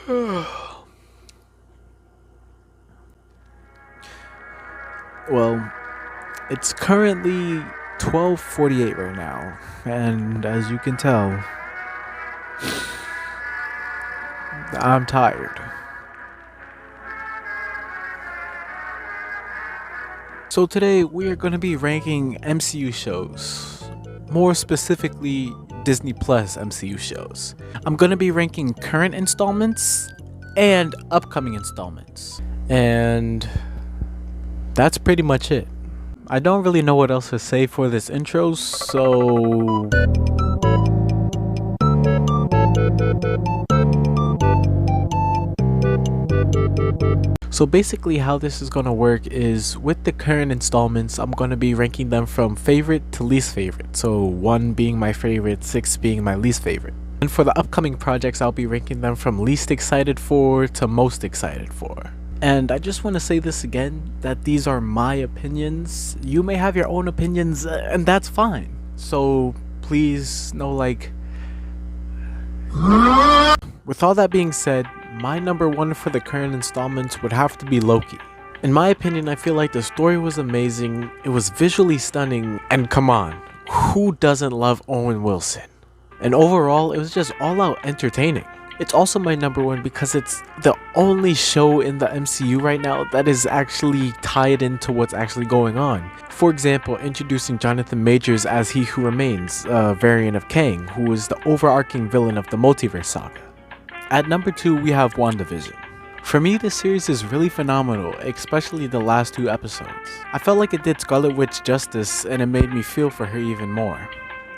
Well, it's currently 12:48 right now, and as you can tell, I'm tired. So today we are going to be ranking MCU shows, more specifically Disney Plus MCU shows. I'm going to be ranking current installments and upcoming installments. And that's pretty much it. I don't really know what else to say for this intro, so basically how this is going to work is with the current installments, I'm going to be ranking them from favorite to least favorite. So 1 being my favorite, 6 being my least favorite. And for the upcoming projects, I'll be ranking them from least excited for to most excited for. And I just want to say this again, that these are my opinions. You may have your own opinions, and that's fine. So please, with all that being said, my number 1 for the current installments would have to be Loki. In my opinion, I feel like the story was amazing, it was visually stunning, and come on, who doesn't love Owen Wilson? And overall, it was just all out entertaining. It's also my number 1 because it's the only show in the MCU right now that is actually tied into what's actually going on. For example, introducing Jonathan Majors as He Who Remains, a variant of Kang, who is the overarching villain of the multiverse saga. At number 2, we have WandaVision. For me, this series is really phenomenal, especially the last 2 episodes. I felt like it did Scarlet Witch justice, and it made me feel for her even more.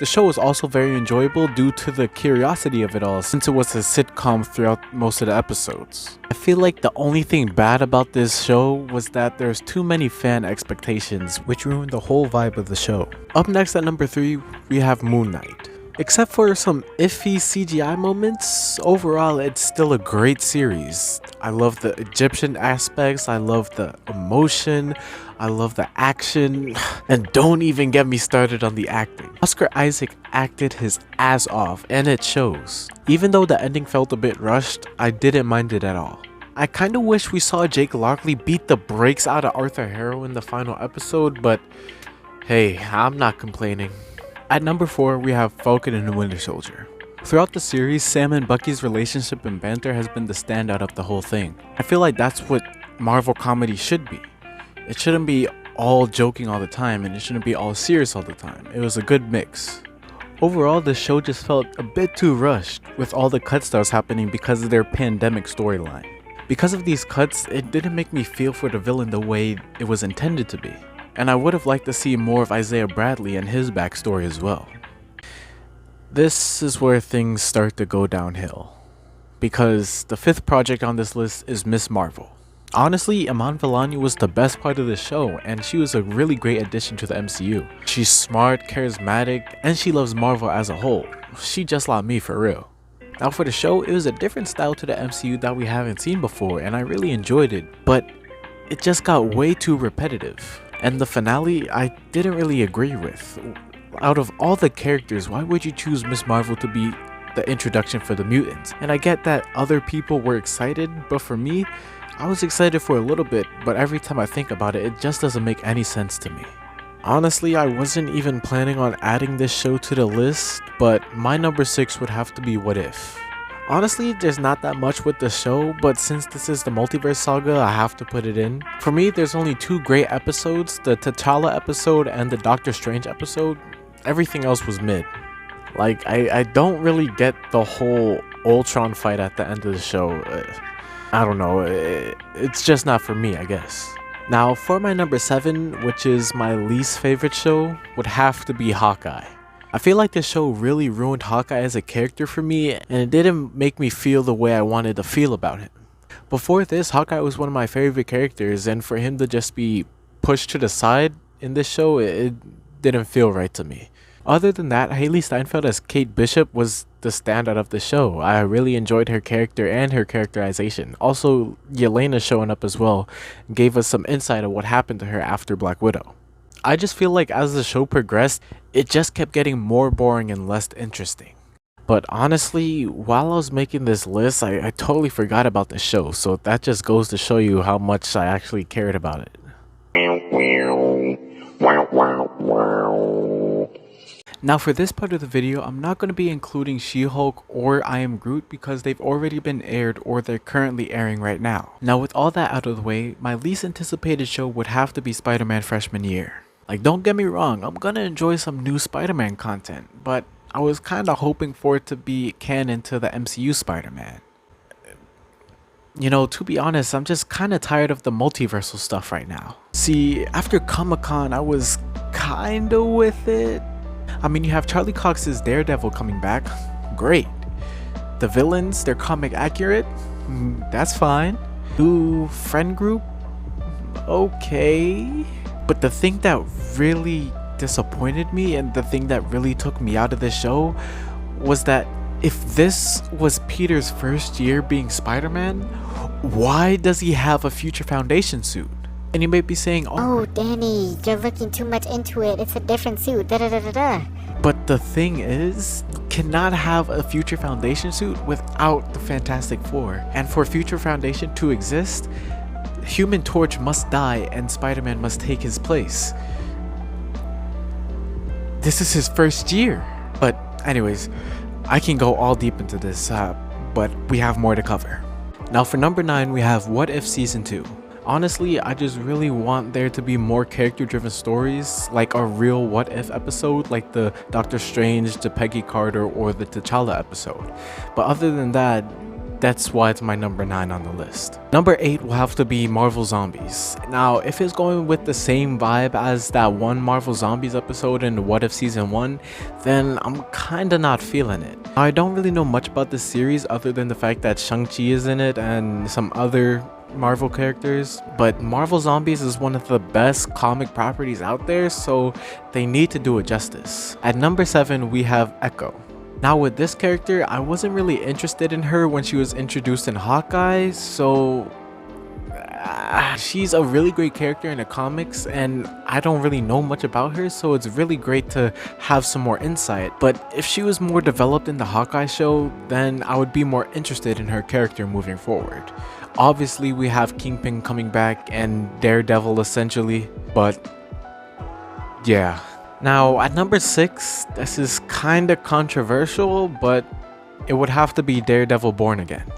The show was also very enjoyable due to the curiosity of it all, since it was a sitcom throughout most of the episodes. I feel like the only thing bad about this show was that there's too many fan expectations, which ruined the whole vibe of the show. Up next at number 3, we have Moon Knight. Except for some iffy CGI moments, overall it's still a great series. I love the Egyptian aspects, I love the emotion, I love the action, and don't even get me started on the acting. Oscar Isaac acted his ass off, and it shows. Even though the ending felt a bit rushed, I didn't mind it at all. I kinda wish we saw Jake Lockley beat the brakes out of Arthur Harrow in the final episode, but hey, I'm not complaining. At number 4, we have Falcon and the Winter Soldier. Throughout the series, Sam and Bucky's relationship and banter has been the standout of the whole thing. I feel like that's what Marvel comedy should be. It shouldn't be all joking all the time, and it shouldn't be all serious all the time. It was a good mix. Overall, the show just felt a bit too rushed, with all the cuts that was happening because of their pandemic storyline. Because of these cuts, it didn't make me feel for the villain the way it was intended to be. And I would have liked to see more of Isaiah Bradley and his backstory as well. This is where things start to go downhill, because the 5th project on this list is Miss Marvel. Honestly, Iman Vellani was the best part of the show, and she was a really great addition to the MCU. She's smart, charismatic, and she loves Marvel as a whole. She just like me for real. Now for the show, it was a different style to the MCU that we haven't seen before, and I really enjoyed it, but it just got way too repetitive. And the finale, I didn't really agree with. Out of all the characters, why would you choose Miss Marvel to be the introduction for the mutants? And I get that other people were excited, but for me, I was excited for a little bit, but every time I think about it, it just doesn't make any sense to me. Honestly, I wasn't even planning on adding this show to the list, but my number 6 would have to be What If. Honestly, there's not that much with the show, but since this is the multiverse saga, I have to put it in. For me, there's only 2 great episodes, the T'Challa episode and the Doctor Strange episode. Everything else was mid. Like, I don't really get the whole Ultron fight at the end of the show. I don't know, it's just not for me, I guess. Now, for my number 7, which is my least favorite show, would have to be Hawkeye. I feel like this show really ruined Hawkeye as a character for me, and it didn't make me feel the way I wanted to feel about him. Before this, Hawkeye was one of my favorite characters, and for him to just be pushed to the side in this show, it didn't feel right to me. Other than that, Haley Steinfeld as Kate Bishop was the standout of the show. I really enjoyed her character and her characterization. Also, Yelena showing up as well gave us some insight of what happened to her after Black Widow. I just feel like as the show progressed, it just kept getting more boring and less interesting. But honestly, while I was making this list, I totally forgot about the show, so that just goes to show you how much I actually cared about it. Now for this part of the video, I'm not going to be including She-Hulk or I Am Groot because they've already been aired or they're currently airing right now. Now with all that out of the way, my least anticipated show would have to be Spider-Man freshman year. Like, don't get me wrong, I'm gonna enjoy some new Spider-Man content, but I was kinda hoping for it to be canon to the MCU Spider-Man. You know, to be honest, I'm just kinda tired of the multiversal stuff right now. See, after Comic-Con, I was kinda with it. I mean, you have Charlie Cox's Daredevil coming back, great. The villains, they're comic accurate, that's fine. New friend group, okay. But the thing that really disappointed me and the thing that really took me out of this show was that if this was Peter's first year being Spider-Man, why does he have a Future Foundation suit? And you may be saying, oh Danny, you're looking too much into it, it's a different suit, da da da da da. But the thing is, you cannot have a Future Foundation suit without the Fantastic Four. And for Future Foundation to exist, Human Torch must die and Spider-Man must take his place. This is his first year. But anyways, I can go all deep into this, but we have more to cover. Now for number 9, we have What If Season 2. Honestly, I just really want there to be more character-driven stories, like a real What If episode, like the Doctor Strange, the Peggy Carter, or the T'Challa episode. But other than that, that's why it's my number 9 on the list. Number 8 will have to be Marvel Zombies. Now, if it's going with the same vibe as that one Marvel Zombies episode in What If Season 1, then I'm kinda not feeling it. Now, I don't really know much about this series other than the fact that Shang-Chi is in it and some other Marvel characters, but Marvel Zombies is one of the best comic properties out there, so they need to do it justice. At number 7, we have Echo. Now with this character, I wasn't really interested in her when she was introduced in Hawkeye, so she's a really great character in the comics and I don't really know much about her, so it's really great to have some more insight. But if she was more developed in the Hawkeye show, then I would be more interested in her character moving forward. Obviously we have Kingpin coming back and Daredevil essentially, but yeah. Now at number 6, this is kinda controversial, but it would have to be Daredevil Born Again.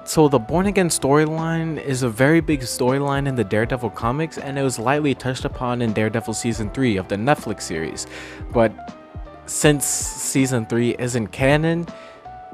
So the Born Again storyline is a very big storyline in the Daredevil comics, and it was lightly touched upon in Daredevil Season 3 of the Netflix series. But since Season 3 isn't canon,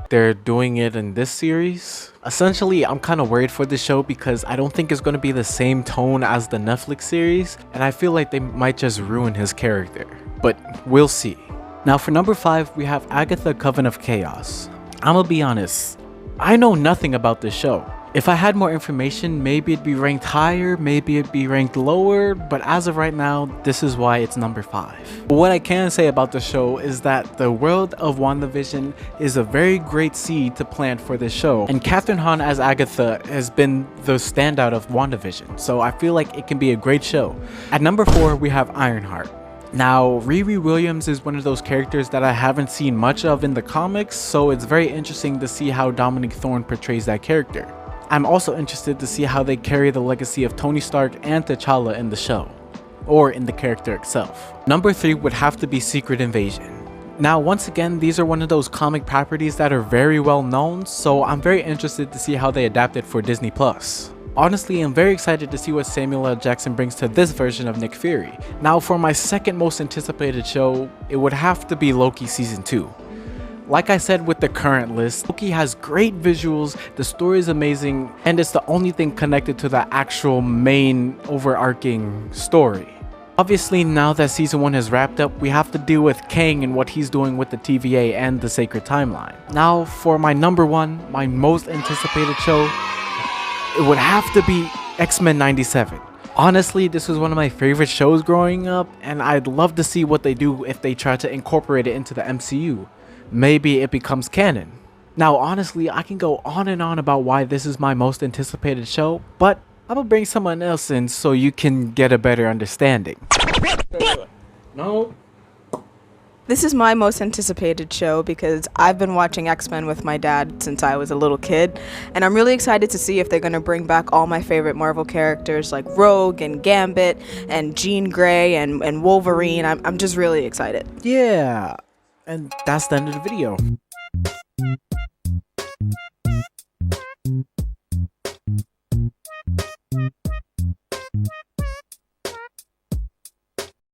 they're doing it in this series. Essentially, I'm kind of worried for this show because I don't think it's going to be the same tone as the Netflix series, and I feel like they might just ruin his character. But we'll see. Now for number 5, we have Agatha Coven of Chaos. I'm gonna be honest, I know nothing about this show. If I had more information, maybe it'd be ranked higher, maybe it'd be ranked lower, but as of right now, this is why it's number 5. What I can say about the show is that the world of WandaVision is a very great seed to plant for this show, and Kathryn Hahn as Agatha has been the standout of WandaVision, so I feel like it can be a great show. At number 4, we have Ironheart. Now, Riri Williams is one of those characters that I haven't seen much of in the comics, so it's very interesting to see how Dominic Thorne portrays that character. I'm also interested to see how they carry the legacy of Tony Stark and T'Challa in the show, or in the character itself. Number 3 would have to be Secret Invasion. Now, once again, these are one of those comic properties that are very well known, so I'm very interested to see how they adapt it for Disney+. Honestly, I'm very excited to see what Samuel L. Jackson brings to this version of Nick Fury. Now, for my second most anticipated show, it would have to be Loki Season 2. Like I said with the current list, Loki has great visuals, the story is amazing, and it's the only thing connected to the actual main overarching story. Obviously, now that Season 1 has wrapped up, we have to deal with Kang and what he's doing with the TVA and the Sacred Timeline. Now, for my number 1, my most anticipated show, it would have to be X-Men 97. Honestly, this was one of my favorite shows growing up, and I'd love to see what they do if they try to incorporate it into the MCU. Maybe it becomes canon. Now, honestly, I can go on and on about why this is my most anticipated show, but I'm gonna bring someone else in so you can get a better understanding. No. This is my most anticipated show because I've been watching X-Men with my dad since I was a little kid, and I'm really excited to see if they're going to bring back all my favorite Marvel characters like Rogue and Gambit and Jean Grey and Wolverine. I'm just really excited. Yeah, and that's the end of the video.